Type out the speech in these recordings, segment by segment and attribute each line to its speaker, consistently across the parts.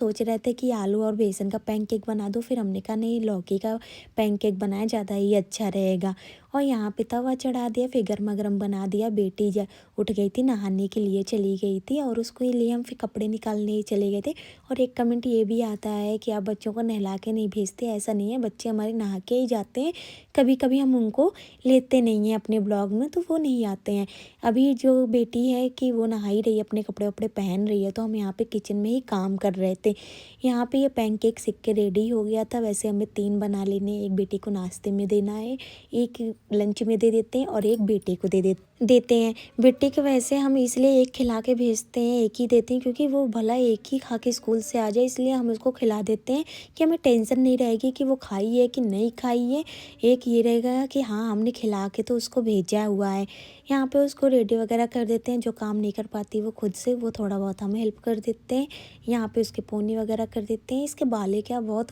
Speaker 1: सोच रहे थे कि आलू और बेसन का पैनकेक बना दो, फिर हमने कहा नहीं, लौकी का पैनकेक बनाए ज़्यादा ही अच्छा रहेगा। और यहाँ पे तवा चढ़ा दिया, फिर गर्मा गर्म बना दिया। बेटी उठ गई थी, नहाने के लिए चली गई थी और उसके लिए हम फिर कपड़े निकालने चले गए थे। और एक कमेंट ये भी आता है कि आप बच्चों को नहला के नहीं भेजते। ऐसा नहीं है, बच्चे हमारे नहा के ही जाते हैं। कभी कभी हम उनको लेते नहीं हैं अपने ब्लॉग में, तो वो नहीं आते हैं। अभी जो बेटी है कि वो नहा ही रही है, अपने कपड़े वपड़े पहन रही है, तो हम यहाँ पे किचन में ही काम कर रहे थे। यहाँ पे ये पैनकेक सिक के रेडी हो गया था। वैसे हमें 3 बना लेने, एक बेटी को नाश्ते में देना है, एक लंच में दे देते हैं और एक बेटे को देते हैं। बेटे के वैसे हम इसलिए एक खिला के भेजते हैं, एक ही देते हैं, क्योंकि वो भला एक ही खा के स्कूल से आ जाए, इसलिए हम उसको खिला देते हैं कि हमें टेंशन नहीं रहेगी कि वो खाई है कि नहीं खाई है। एक ये रहेगा कि हाँ, हमने खिला के तो उसको भेजा हुआ है। यहाँ पे उसको रेडी वगैरह कर देते हैं। जो काम नहीं कर पाती वो खुद से, वो थोड़ा बहुत हमें हेल्प कर देते हैं। यहाँ पे उसके पोनी वगैरह कर देते हैं। इसके बालें क्या बहुत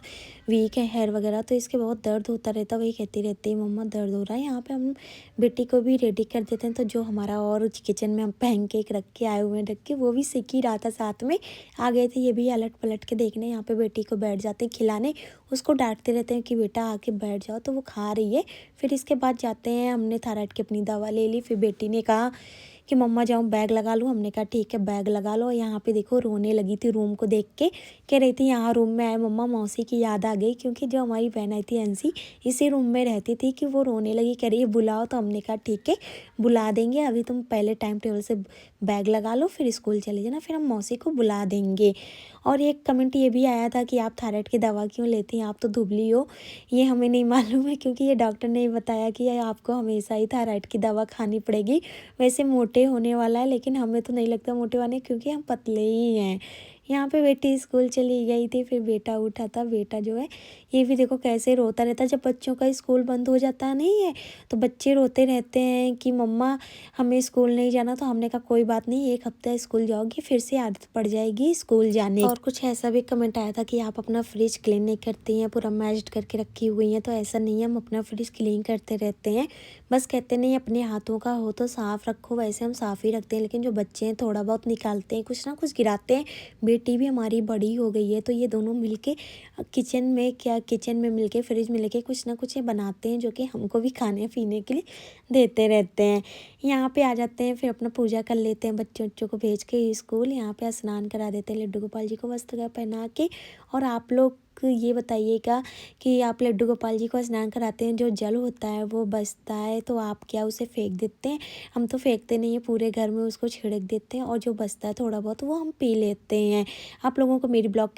Speaker 1: वीक है, हेयर वगैरह, तो इसके बहुत दर्द होता रहता है। वही कहती रहती है मम्मा दर्द हो रहा है। यहाँ पे हम बेटी को भी रेडी कर देते हैं। तो जो हमारा और किचन में हम पैनकेक रख के आए हुए हैं ढक के, वो भी सीख ही रहा था, साथ में आ गए थे ये भी अलट पलट के देखने। यहाँ पे बेटी को बैठ जाते हैं खिलाने, उसको डांटते रहते हैं कि बेटा आके बैठ जाओ, तो वो खा रही है। फिर इसके बाद जाते हैं, हमने थायराइड की अपनी दवा ले ली। फिर बेटी ने कहा कि मम्मा जाऊँ बैग लगा लूँ। हमने कहा ठीक है, बैग लगा लो। यहाँ पे देखो रोने लगी थी रूम को देख के, कह रही थी यहाँ रूम में आए मम्मा मौसी की याद आ गई, क्योंकि जो हमारी बहन आई थी अंशी, इसी रूम में रहती थी, कि वो रोने लगी, कह रही है बुलाओ। तो हमने कहा ठीक है, बुला देंगे। अभी तुम पहले टाइम टेबल से बैग लगा लो, फिर स्कूल चले जाना, फिर हम मौसी को बुला देंगे। और एक कमेंट ये भी आया था कि आप थायराइड की दवा क्यों लेती हैं, आप तो दुबली हो। ये हमें नहीं मालूम है, क्योंकि ये डॉक्टर ने बताया कि आपको हमेशा ही थायराइड की दवा खानी पड़ेगी। वैसे मोटे होने वाला है, लेकिन हमें तो नहीं लगता मोटे वाले, क्योंकि हम पतले ही हैं। यहाँ पे बेटी स्कूल चली गई थी, फिर बेटा उठा था। बेटा जो है ये भी देखो कैसे रोता रहता है। जब बच्चों का स्कूल बंद हो जाता नहीं है, तो बच्चे रोते रहते हैं कि मम्मा हमें स्कूल नहीं जाना। तो हमने कहा कोई बात नहीं, 1 हफ्ता स्कूल जाओगी, फिर से आदत पड़ जाएगी स्कूल जाने। और कुछ ऐसा भी कमेंट आया था कि आप अपना फ्रिज क्लीन नहीं करती हैं, पूरा मैश्ड करके रखी हुई हैं। तो ऐसा नहीं है, हम अपना फ्रिज क्लीन करते रहते हैं। बस कहते नहीं अपने हाथों का हो तो साफ़ रखो, वैसे हम साफ़ ही रखते हैं। लेकिन जो बच्चे हैं थोड़ा बहुत निकालते हैं, कुछ ना कुछ गिराते हैं। बेटी भी हमारी बड़ी हो गई है, तो ये दोनों मिलके किचन में मिलके फ्रिज में लेके कुछ ना कुछ ये बनाते हैं, जो कि हमको भी खाने पीने के लिए देते रहते हैं। यहाँ पे आ जाते हैं, फिर अपना पूजा कर लेते हैं, बच्चों को भेज के स्कूल। यहाँ पे स्नान करा देते हैं लड्डू गोपाल जी को वस्त्र पहना के। और आप लोग ये बताइएगा कि आप लड्डू गोपाल जी को स्नान कराते हैं, जो जल होता है वो बचता है, तो आप क्या उसे फेंक देते हैं? हम तो फेंकते नहीं है, पूरे घर में उसको छिड़क देते हैं, और जो बचता है थोड़ा बहुत वो हम पी लेते हैं। आप लोगों को मेरी ब्लॉग